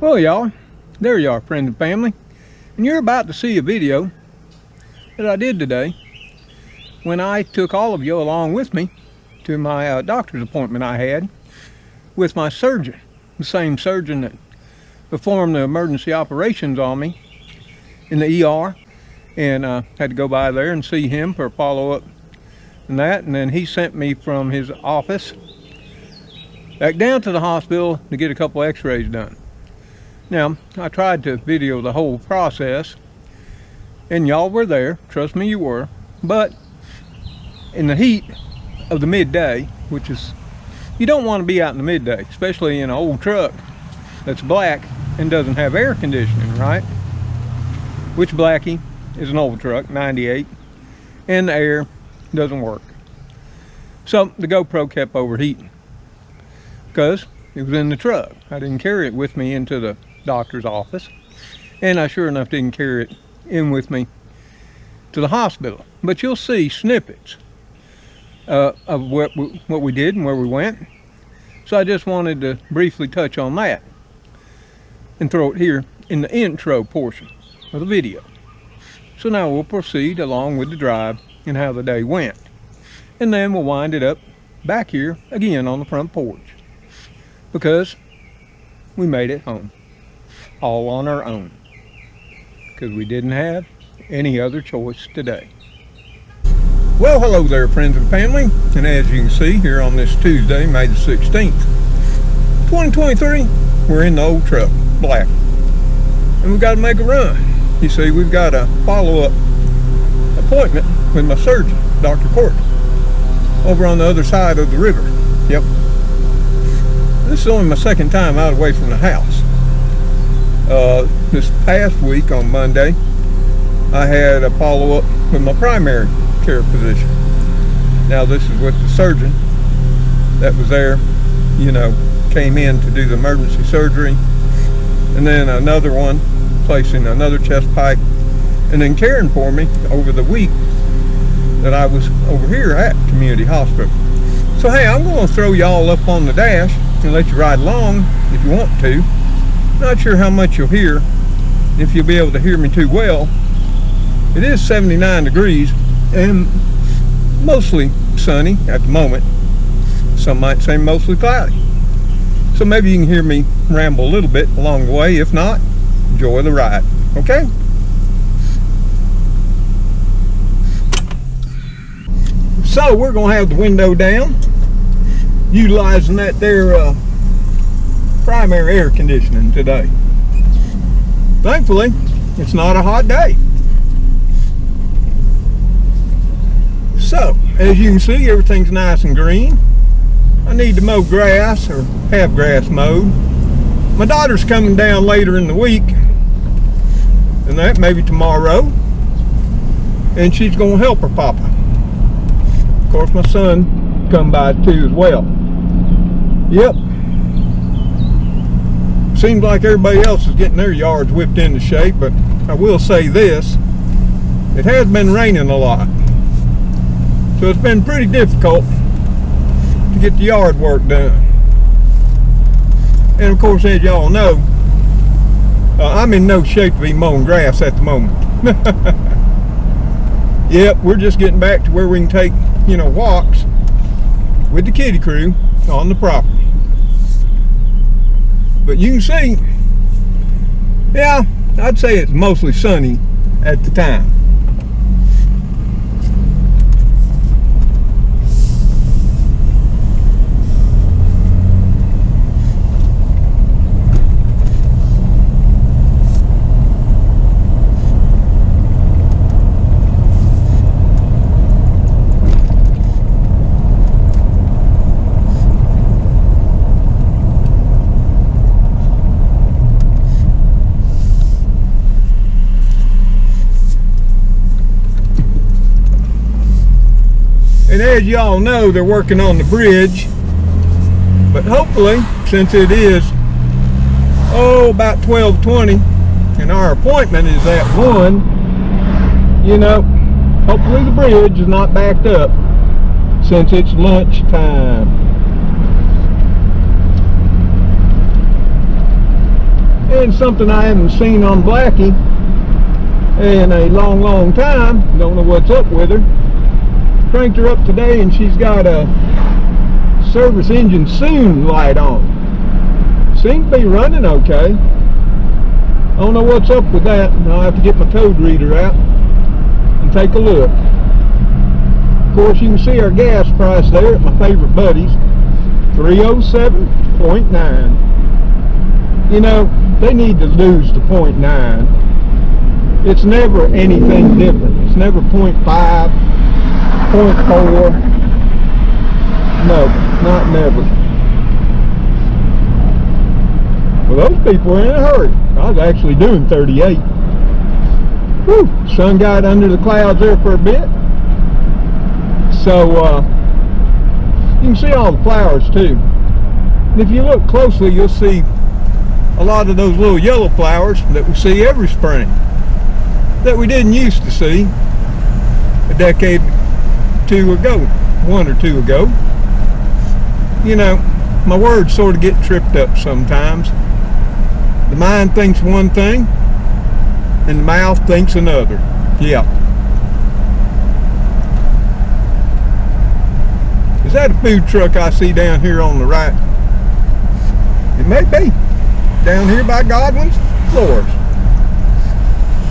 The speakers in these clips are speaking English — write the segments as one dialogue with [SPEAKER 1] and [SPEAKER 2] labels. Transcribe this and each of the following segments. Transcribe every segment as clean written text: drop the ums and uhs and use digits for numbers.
[SPEAKER 1] Well, y'all, there you are, friends and family, and you're about to see a video that I did today when I took all of you along with me to my doctor's appointment I had with my surgeon, the same surgeon that performed the emergency operations on me in the ER, and had to go by there and see him for a follow-up and that, and then he sent me from his office back down to the hospital to get a couple x-rays done. Now, I tried to video the whole process, and y'all were there, trust me you were, but in the heat of the midday, which is, you don't want to be out in the midday, especially in an old truck that's black and doesn't have air conditioning, right? Which Blackie is an old truck, 98, and the air doesn't work. So the GoPro kept overheating because it was in the truck. I didn't carry it with me into the doctor's office, and I sure enough didn't carry it in with me to the hospital. But you'll see snippets of what we did and where we went. So I just wanted to briefly touch on that and throw it here in the intro portion of the video. So now we'll proceed along with the drive and how the day went, and then we'll wind it up back here again on the front porch because we made it home all on our own because we didn't have any other choice today. Well, hello there, friends and family, and as you can see here on this Tuesday, May the 16th, 2023, we're in the old truck, black, and we've got to make a run. You see, we've got a follow-up appointment with my surgeon, Dr. Court, over on the other side of the river. Yep. This is only my second time out away from the house. This past week on Monday, I had a follow-up with my primary care physician. Now this is with the surgeon that was there, you know, came in to do the emergency surgery, and then another one placing another chest pipe, and then caring for me over the week that I was over here at Community Hospital. So hey, I'm going to throw y'all up on the dash and let you ride along if you want to. Not sure how much you'll hear, if you'll be able to hear me too well. It is 79 degrees and mostly sunny at the moment. Some might say mostly cloudy. So maybe you can hear me ramble a little bit along the way. If not, enjoy the ride, okay? So we're gonna have the window down, utilizing that there primary air conditioning today. Thankfully, it's not a hot day. So, as you can see, everything's nice and green. I need to mow grass, or have grass mowed. My daughter's coming down later in the week, and that maybe tomorrow, and she's gonna help her papa. Of course, my son come by too as well. Yep. Seems like everybody else is getting their yards whipped into shape, but I will say this, it has been raining a lot. So it's been pretty difficult to get the yard work done. And of course, as y'all know, I'm in no shape to be mowing grass at the moment. Yep, we're just getting back to where we can take, you know, walks with the kiddie crew on the property. But you can see, yeah, I'd say it's mostly sunny at the time. And as y'all know, they're working on the bridge, but hopefully, since it is about 12:20 and our appointment is at 1, you know, hopefully the bridge is not backed up since it's lunch time. and something I haven't seen on Blackie in a long time. Don't know what's up with her. Cranked her up today and she's got a service engine soon light on. Seems to be running okay. I don't know what's up with that. I'll have to get my code reader out and take a look. Of course, you can see our gas price there at my favorite buddies, 307.9. You know, they need to lose the 0.9. It's never anything different. It's never 0.5, 0.4. No, not never. Well, those people were in a hurry. I was actually doing 38. Whew, sun got under the clouds there for a bit. So, you can see all the flowers too. And if you look closely, you'll see a lot of those little yellow flowers that we see every spring that we didn't used to see a decade or two ago, 1 or 2 ago. You know, my words sort of get tripped up sometimes. The mind thinks one thing and the mouth thinks another. Yeah. Is that a food truck I see down here on the right? It may be. Down here by Godwin's Floors.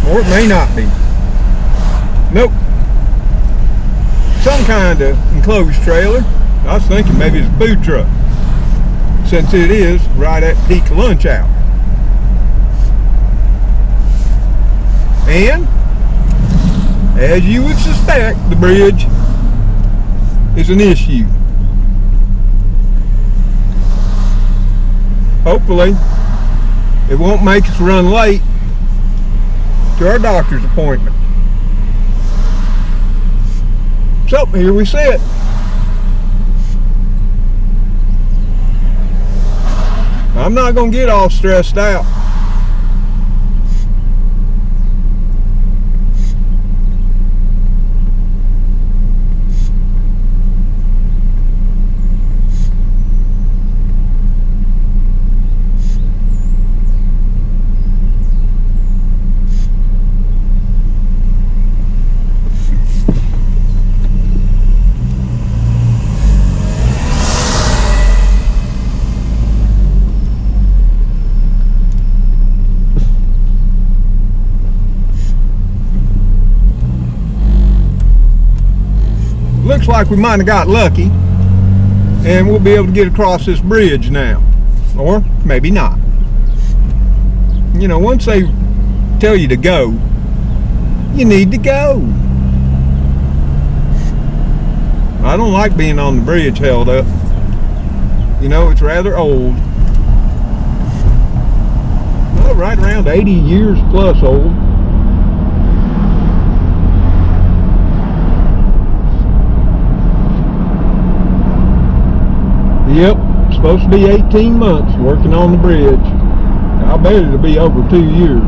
[SPEAKER 1] Or it may not be. Nope. Some kind of enclosed trailer. I was thinking maybe it's a food truck, since it is right at peak lunch hour. And, as you would suspect, the bridge is an issue. Hopefully, it won't make us run late to our doctor's appointment. So, here we sit. I'm not going to get all stressed out. Looks like we might have got lucky and we'll be able to get across this bridge now, or maybe not. You know, once they tell you to go, you need to go. I don't like being on the bridge held up. You know, it's rather old. Well, right around 80 years plus old. Yep, it's supposed to be 18 months working on the bridge. I bet it'll be over 2 years.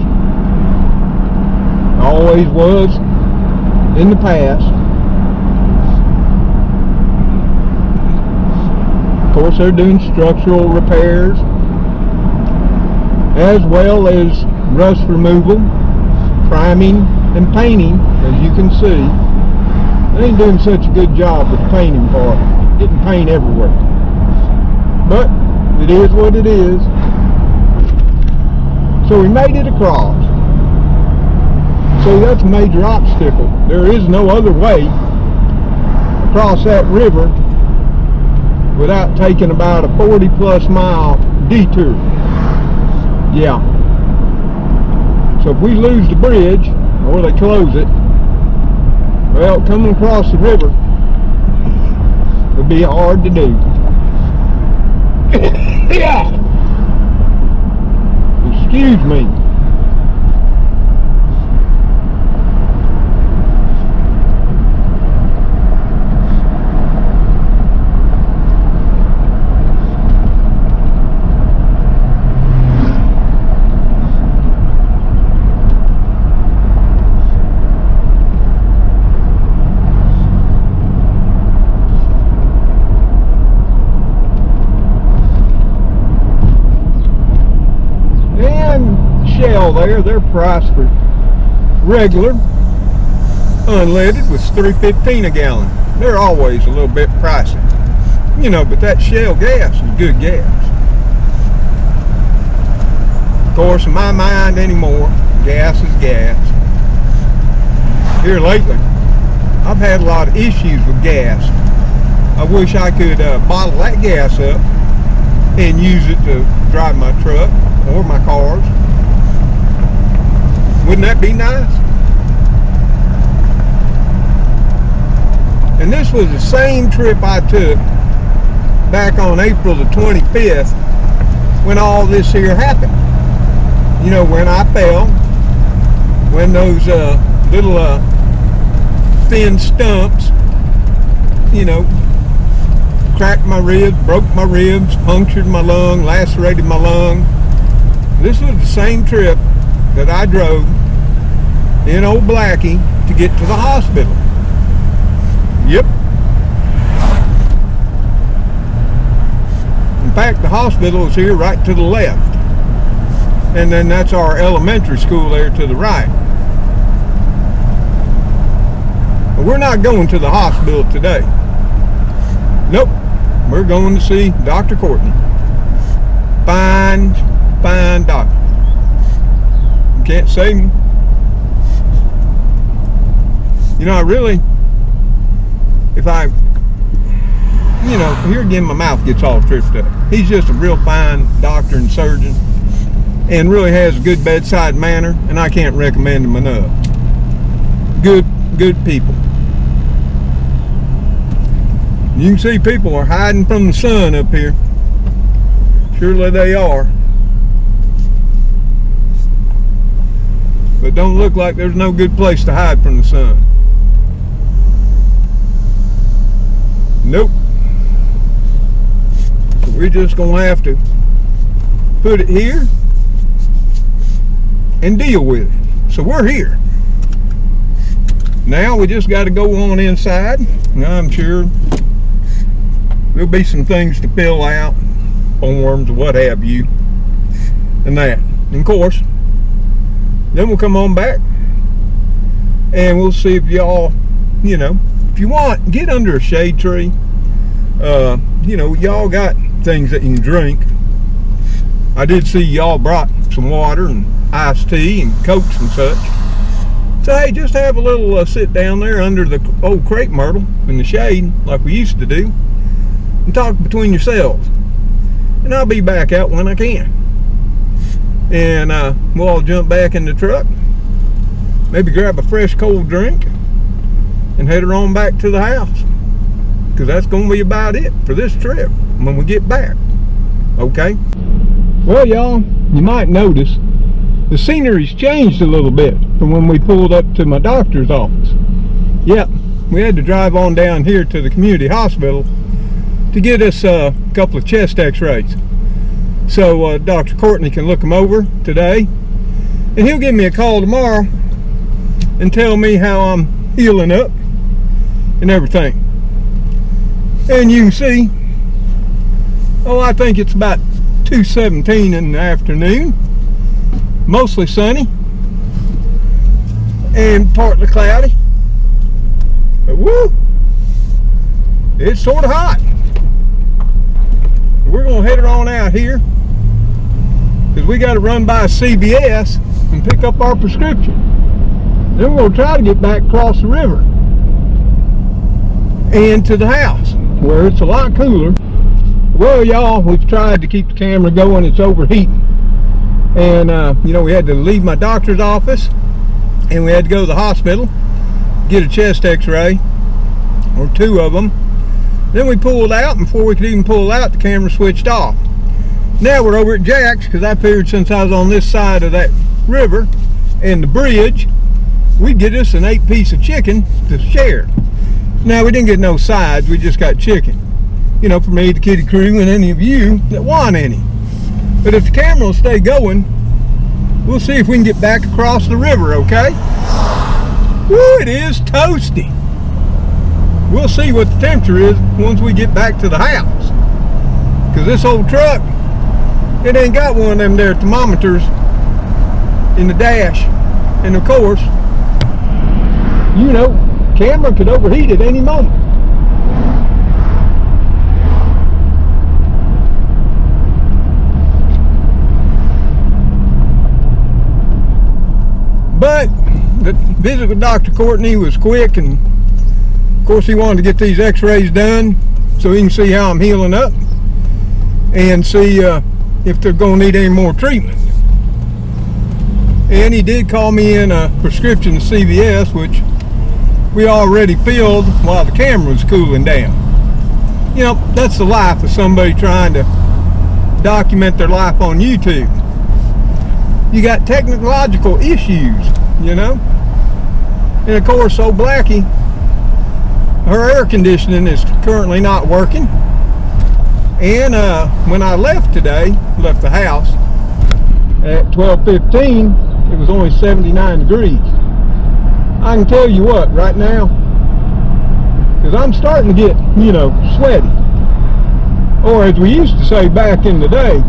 [SPEAKER 1] Always was in the past. Of course, they're doing structural repairs as well as rust removal, priming, and painting, as you can see. They ain't doing such a good job with the painting part. Getting paint everywhere. But it is what it is. So we made it across. So that's a major obstacle. There is no other way across that river without taking about a 40+ mile detour. Yeah. So if we lose the bridge, or they close it, well, coming across the river would be hard to do. Yeah. Excuse me. all there, their price for regular unleaded was $3.15 a gallon. They're always a little bit pricey, you know, but that Shell gas is good gas. Of course, in my mind anymore, gas is gas. Here lately, I've had a lot of issues with gas. I wish I could bottle that gas up and use it to drive my truck or my cars. Wouldn't that be nice? And this was the same trip I took back on April the 25th when all this here happened. You know, when I fell, when those little thin stumps, you know, cracked my ribs, broke my ribs, punctured my lung, lacerated my lung. This was the same trip that I drove in Old Blackie to get to the hospital. Yep. In fact, the hospital is here right to the left. And then that's our elementary school there to the right. But we're not going to the hospital today. Nope. We're going to see Dr. Courtney. Fine doctor. You can't save me. You know, I really, if I, you know, here again my mouth gets all tripped up. He's just a real fine doctor and surgeon and really has a good bedside manner, and I can't recommend him enough. Good people. You can see people are hiding from the sun up here. Surely they are. But don't look like there's no good place to hide from the sun. Nope. So we're just gonna have to put it here and deal with it. So we're here. Now we just got to go on inside. Now I'm sure there'll be some things to fill out, forms, what have you, and that. And of course, then we'll come on back and we'll see if y'all, you know, if you want, get under a shade tree. You know, y'all got things that you can drink. I did see y'all brought some water and iced tea and cokes and such. So hey, just have a little sit down there under the old crepe myrtle in the shade like we used to do and talk between yourselves. And I'll be back out when I can. And we'll all jump back in the truck, maybe grab a fresh cold drink and head her on back to the house, because that's going to be about it for this trip when we get back. Okay? Well, y'all, you might notice the scenery's changed a little bit from when we pulled up to my doctor's office. Yep, we had to drive on down here to the community hospital to get us a couple of chest x-rays. So Dr. Courtney can look them over today, and he'll give me a call tomorrow and tell me how I'm healing up and everything. And you can see, oh, I think it's about 2:17 in the afternoon, mostly sunny and partly cloudy, but woo, it's sort of hot. We're gonna head her on out here because we got to run by CVS and pick up our prescription. Then we're gonna try to get back across the river and to the house where it's a lot cooler. Well, y'all, we've tried to keep the camera going. It's overheating. And, you know, we had to leave my doctor's office and we had to go to the hospital, get a chest x-ray, or 2 of them. Then we pulled out, and before we could even pull out, the camera switched off. Now we're over at Jack's, because I figured since I was on this side of that river and the bridge, we'd get us an 8-piece of chicken to share. Now, we didn't get no sides, we just got chicken. You know, for me, the kitty crew, and any of you that want any. But if the camera will stay going, we'll see if we can get back across the river, okay? Woo, it is toasty. We'll see what the temperature is once we get back to the house. Because this old truck, it ain't got one of them there thermometers in the dash. And of course, you know, camera could overheat at any moment. But the visit with Dr. Courtney was quick, and of course he wanted to get these x-rays done so he can see how I'm healing up and see if they're going to need any more treatment. And he did call me in a prescription to CVS, which we already filled while the camera was cooling down. You know, that's the life of somebody trying to document their life on YouTube. You got technological issues, you know. And of course, old Blackie, her air conditioning is currently not working. And when I left the house at 12:15, it was only 79 degrees. I can tell you what, right now, because I'm starting to get, you know, sweaty. Or as we used to say back in the day,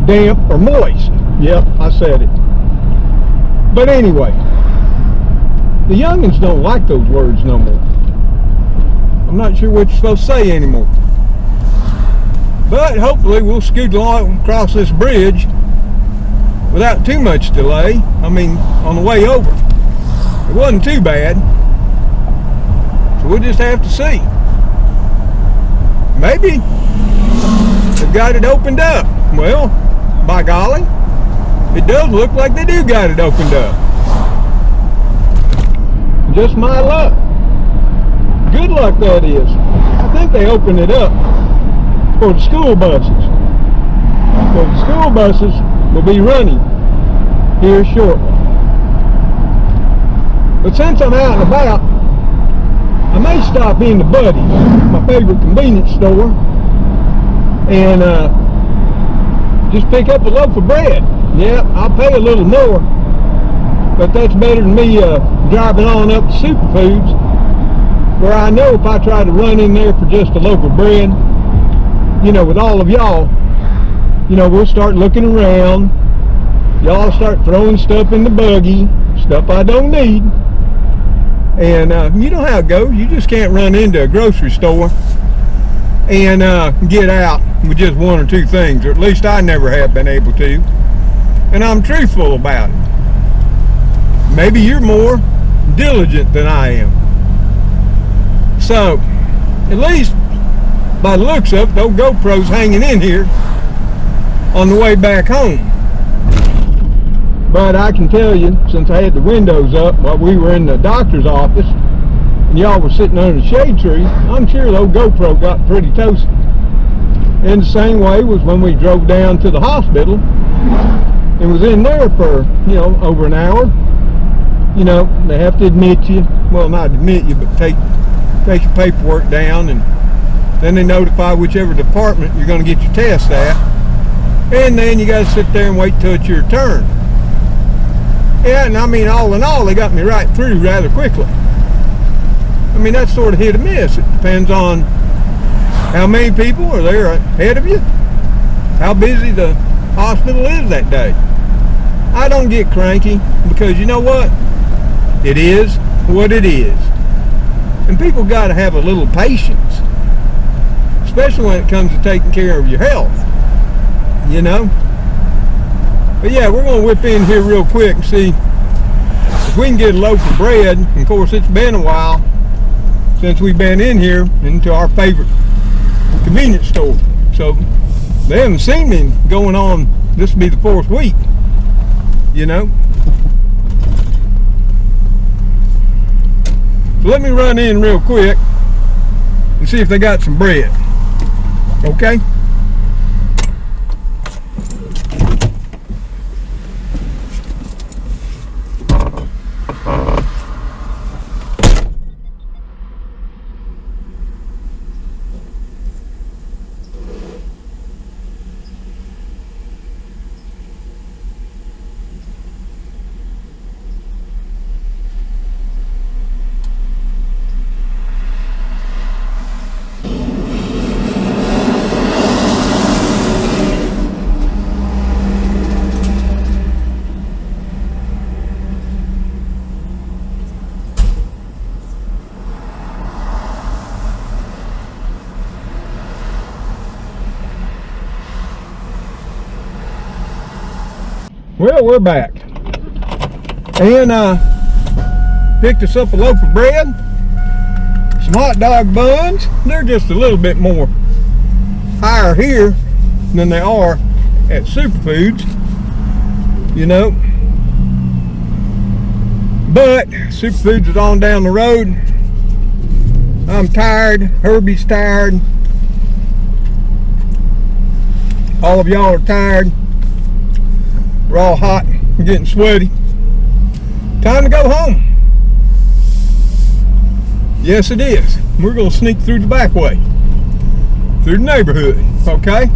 [SPEAKER 1] damp or moist. Yep, I said it. But anyway, the youngins don't like those words no more. I'm not sure what you're supposed to say anymore. But hopefully we'll scoot along across this bridge without too much delay. I mean, on the way over. It wasn't too bad. So we'll just have to see. Maybe they've got it opened up. Well, by golly, it does look like they do got it opened up. Just my luck. Good luck, that is. I think they opened it up for the school buses. So the school buses will be running here shortly. But since I'm out and about, I may stop into Buddy's, my favorite convenience store, and just pick up a loaf of bread. Yeah, I'll pay a little more, but that's better than me driving on up to Superfoods, where I know if I try to run in there for just a loaf of bread, you know, with all of y'all, you know, we'll start looking around. Y'all start throwing stuff in the buggy, stuff I don't need. And you know how it goes. You just can't run into a grocery store and get out with just one or two things, or at least I never have been able to. And I'm truthful about it. Maybe you're more diligent than I am. So, at least by the looks of it, those GoPros hanging in here on the way back home. But I can tell you, since I had the windows up while we were in the doctor's office, and y'all were sitting under the shade tree, I'm sure the old GoPro got pretty toasty. And the same way was when we drove down to the hospital. It was in there for, you know, over an hour. You know, they have to admit you, well, not admit you, but take your paperwork down, and then they notify whichever department you're going to get your test at. And then you got to sit there and wait till it's your turn. Yeah, and I mean, all in all, they got me right through rather quickly. I mean, that's sort of hit or miss. It depends on how many people are there ahead of you, how busy the hospital is that day. I don't get cranky, because you know what? It is what it is. And people got to have a little patience, especially when it comes to taking care of your health, you know? But yeah, we're going to whip in here real quick and see if we can get a loaf of bread. And of course, it's been a while since we've been in here into our favorite convenience store. So they haven't seen me going on, this will be the 4th week, you know? So let me run in real quick and see if they got some bread, okay? Well, we're back. And picked us up a loaf of bread, some hot dog buns. They're just a little bit more higher here than they are at Superfoods, you know. But Superfoods is on down the road. I'm tired. Herbie's tired. All of y'all are tired. We're all hot. We're getting sweaty. Time to go home. Yes, it is. We're going to sneak through the back way, through the neighborhood, okay?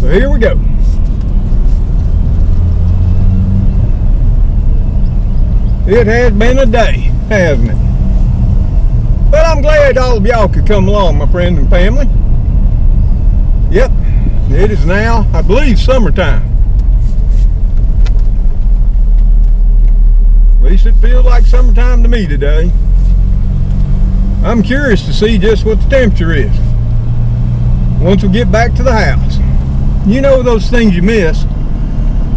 [SPEAKER 1] So here we go. It has been a day, hasn't it? But I'm glad all of y'all could come along, my friends and family. Yep, it is now, I believe, summertime. At least it feels like summertime to me today. I'm curious to see just what the temperature is once we get back to the house. You know those things you miss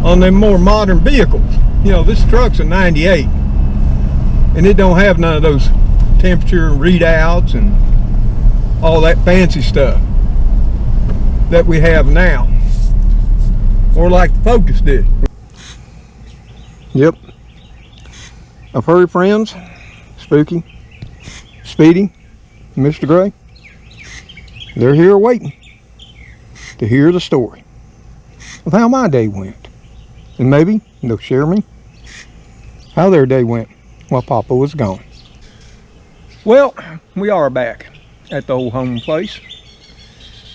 [SPEAKER 1] on them more modern vehicles. You know, this truck's a 98 and it don't have none of those temperature readouts and all that fancy stuff that we have now, or like the Focus did. Yep, our furry friends, Spooky, Speedy, and Mr. Gray, they're here waiting to hear the story of how my day went, and maybe they'll share me how their day went while Papa was gone. Well, we are back at the old home place.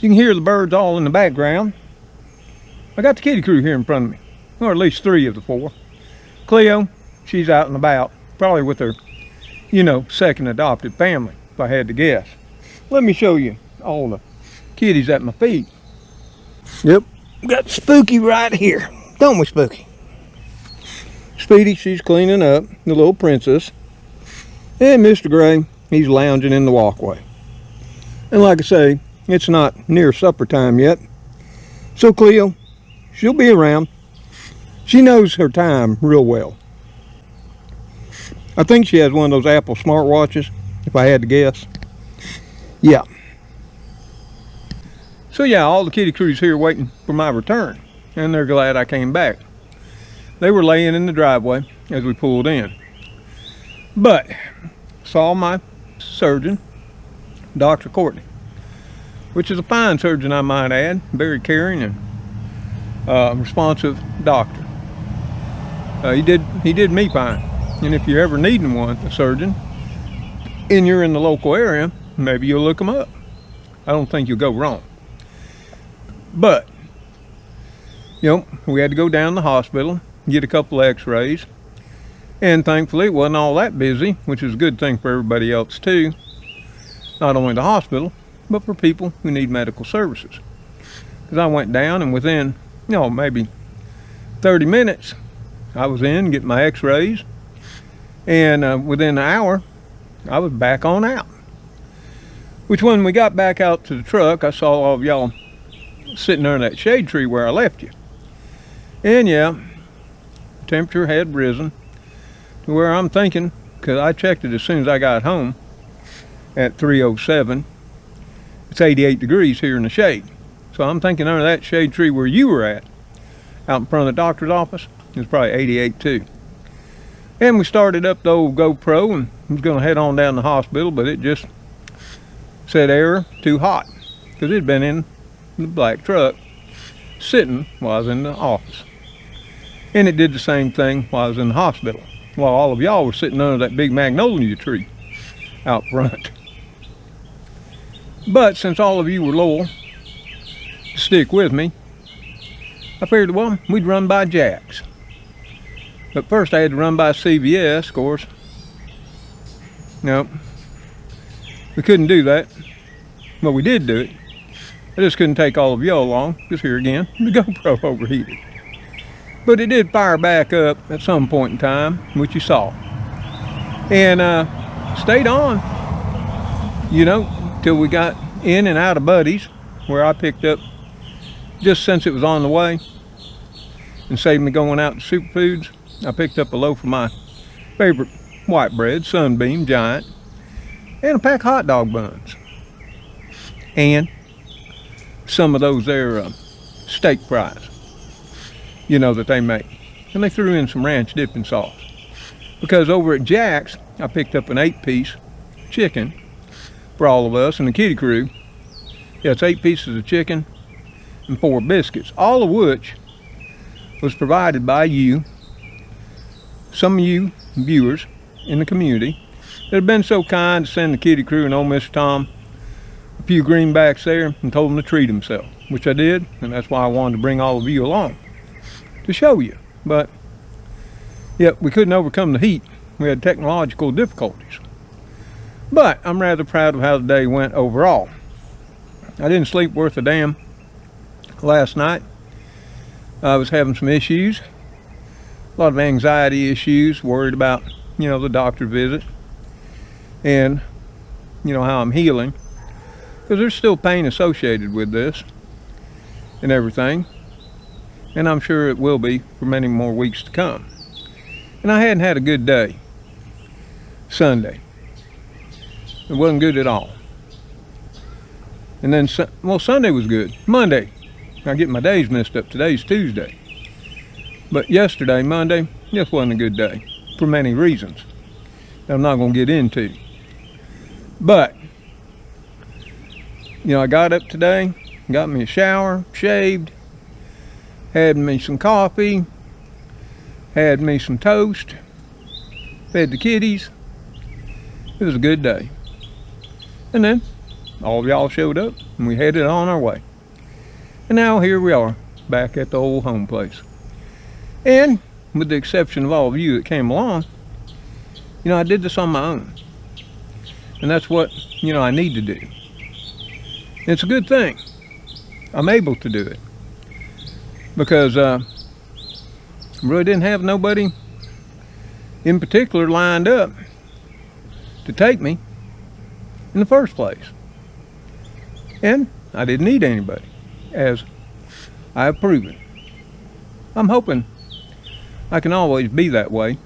[SPEAKER 1] You can hear the birds all in the background. I got the kitty crew here in front of me, or at least 3 of the 4. Cleo, she's out and about, probably with her, you know, second adopted family, if I had to guess. Let me show you all the kitties at my feet. Yep, got Spooky right here, don't we, Spooky? Speedy, she's cleaning up, the little princess. And Mr. Gray, he's lounging in the walkway. And like I say, it's not near supper time yet. So Cleo, she'll be around. She knows her time real well. I think she has one of those Apple smartwatches, if I had to guess. Yeah. So yeah, all the kitty crew's here waiting for my return. And they're glad I came back. They were laying in the driveway as we pulled in. But saw my surgeon, Dr. Courtney, which is a fine surgeon, I might add, very caring and responsive doctor. He did me fine. And if you're ever needing one, a surgeon, and you're in the local area, maybe you'll look him up. I don't think you'll go wrong. But, you know, we had to go down to the hospital, get a couple of x-rays, and thankfully it wasn't all that busy, which is a good thing for everybody else too. Not only the hospital, but for people who need medical services. Because I went down and within, you know, maybe 30 minutes, I was in getting my x-rays, and within an hour, I was back on out. Which when we got back out to the truck, I saw all of y'all sitting under that shade tree where I left you. And yeah, temperature had risen to where I'm thinking, because I checked it as soon as I got home at 3:07, it's 88 degrees here in the shade. So I'm thinking under that shade tree where you were at, out in front of the doctor's office, it's probably 88 too. And we started up the old GoPro and was going to head on down to the hospital, but it just said error, too hot, because it had been in the black truck sitting while I was in the office. And it did the same thing while I was in the hospital, while all of y'all were sitting under that big magnolia tree out front. But since all of you were loyal to stick with me, I figured, well, we'd run by Jack's. But first I had to run by CVS, of course. Nope, we couldn't do that. Well, we did do it. I just couldn't take all of y'all along, because here again, the GoPro overheated. But it did fire back up at some point in time, which you saw. And stayed on, you know, till we got in and out of Buddy's, where I picked up, just since it was on the way and saved me going out to Superfoods, I picked up a loaf of my favorite white bread, Sunbeam Giant, and a pack of hot dog buns, and some of those there steak fries, you know, that they make. And they threw in some ranch dipping sauce. Because over at Jack's, I picked up an 8-piece chicken for all of us and the kitty crew. Yeah, it's 8 pieces of chicken and 4 biscuits, all of which was provided by you, some of you viewers in the community that have been so kind to send the kitty crew and old Mr. Tom a few greenbacks there and told him to treat himself, which I did, and that's why I wanted to bring all of you along to show you. But yeah, we couldn't overcome the heat. We had technological difficulties. But I'm rather proud of how the day went overall. I didn't sleep worth a damn last night. I was having some issues, a lot of anxiety issues, worried about, you know, the doctor visit and, you know, how I'm healing, because there's still pain associated with this and everything, and I'm sure it will be for many more weeks to come. And I hadn't had a good day Sunday. It wasn't good at all. And then, well, Sunday was good. Monday, I get my days messed up. Today's Tuesday. But yesterday, Monday, just wasn't a good day for many reasons that I'm not going to get into. But, you know, I got up today, got me a shower, shaved, had me some coffee, had me some toast, fed the kitties. It was a good day. And then all of y'all showed up and we headed on our way. And now here we are, back at the old home place. And with the exception of all of you that came along, you know, I did this on my own. And that's what, you know, I need to do. And it's a good thing. I'm able to do it. Because I really didn't have nobody in particular lined up to take me in the first place. And I didn't need anybody, as I have proven. I'm hoping I can always be that way.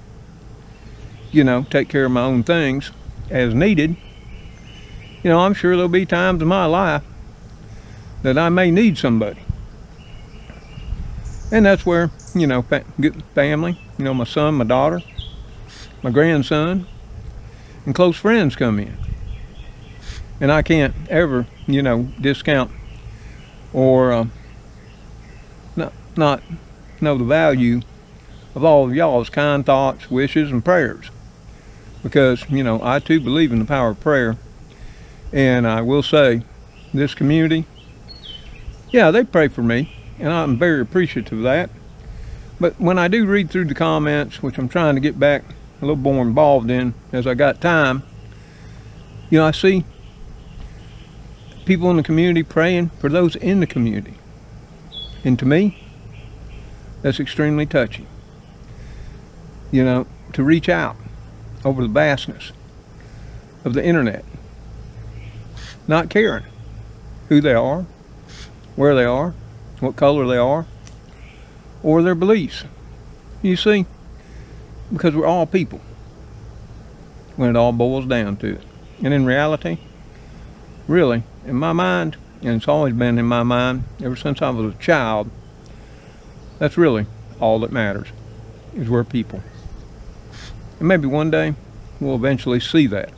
[SPEAKER 1] You know, take care of my own things as needed. You know, I'm sure there'll be times in my life that I may need somebody. And that's where, you know, family, you know, my son, my daughter, my grandson, and close friends come in. And I can't ever, you know, discount or not know the value of all of y'all's kind thoughts, wishes, and prayers. Because, you know, I too believe in the power of prayer. And I will say, this community, yeah, they pray for me, and I'm very appreciative of that. But when I do read through the comments, which I'm trying to get back a little more involved in as I got time, you know, I see people in the community praying for those in the community. And to me, that's extremely touching. You know, to reach out over the vastness of the internet, not caring who they are, where they are, what color they are, or their beliefs. You see, because we're all people when it all boils down to it. And in reality, really, in my mind, and it's always been in my mind ever since I was a child, that's really all that matters, is we're people. And maybe one day we'll eventually see that,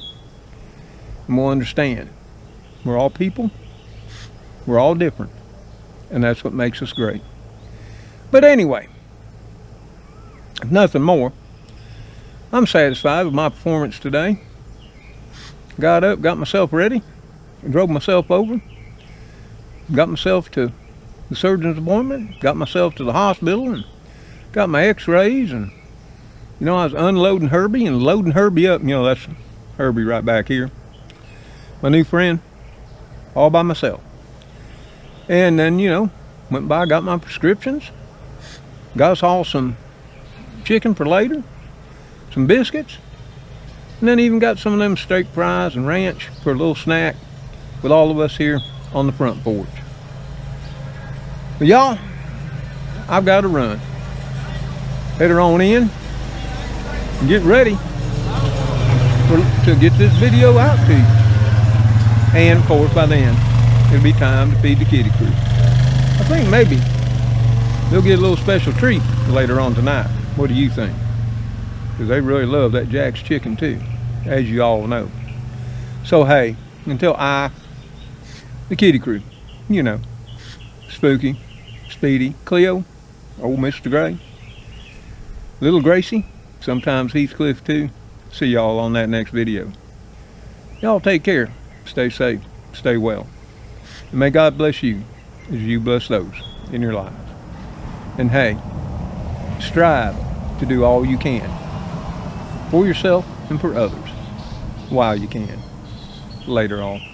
[SPEAKER 1] and we'll understand we're all people, we're all different, and that's what makes us great. But anyway, if nothing more, I'm satisfied with my performance today. Got up, got myself ready, drove myself over, got myself to the surgeon's appointment, got myself to the hospital, and got my x-rays, and you know, I was unloading Herbie and loading Herbie up. You know, that's Herbie right back here, my new friend, all by myself. And then, you know, went by, got my prescriptions, got us all some chicken for later, some biscuits, and then even got some of them steak fries and ranch for a little snack with all of us here on the front porch. But y'all, I've got to run. Head on in and get ready to get this video out to you. And of course by then, it'll be time to feed the kitty crew. I think maybe they'll get a little special treat later on tonight. What do you think? Because they really love that Jack's chicken too, as you all know. So hey, until the kitty crew, you know, Spooky, Speedy, Cleo, old Mr. Gray, little Gracie, sometimes Heathcliff too. See y'all on that next video. Y'all take care, stay safe, stay well. And may God bless you as you bless those in your lives. And hey, strive to do all you can for yourself and for others while you can. Later on.